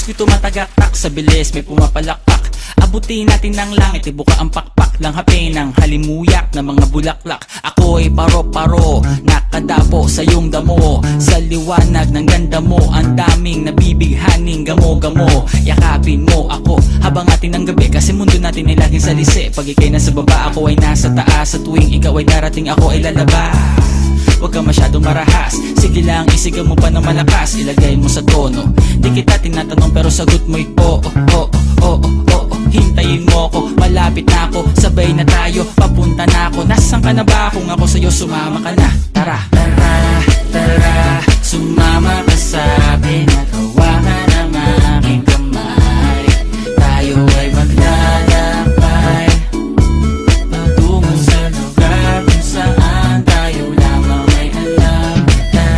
ko'y tumatagaktak, sa bilis may pumapalakpak. Abutin natin ng langit, ibuka ang pakpak. Langhapin ng halimuyak na mga bulaklak. Ako'y paro-paro, nakadapo sa iyong damo. Sa liwanag ng ganda mo, ang daming nabibighaning gamo-gamo. Yakapin mo ako habang atin ng gabi, kasi mundo natin ay laging salisi. Pag ikay nasa baba, ako ay nasa taas. Sa tuwing ikaw ay darating, ako ay lalabas. Huwag ka masyadong marahas, sige lang isigaw mo pa ng malakas. Ilagay mo sa tono, di kita tinatanong pero sagot mo'y oo, oo, oo, oo. Hintayin mo ako, malapit na ako, sabay na tayo, papunta na ako. Nasaan ka na ba? Kung ako sa'yo sumama ka na, tara. Tara, tara,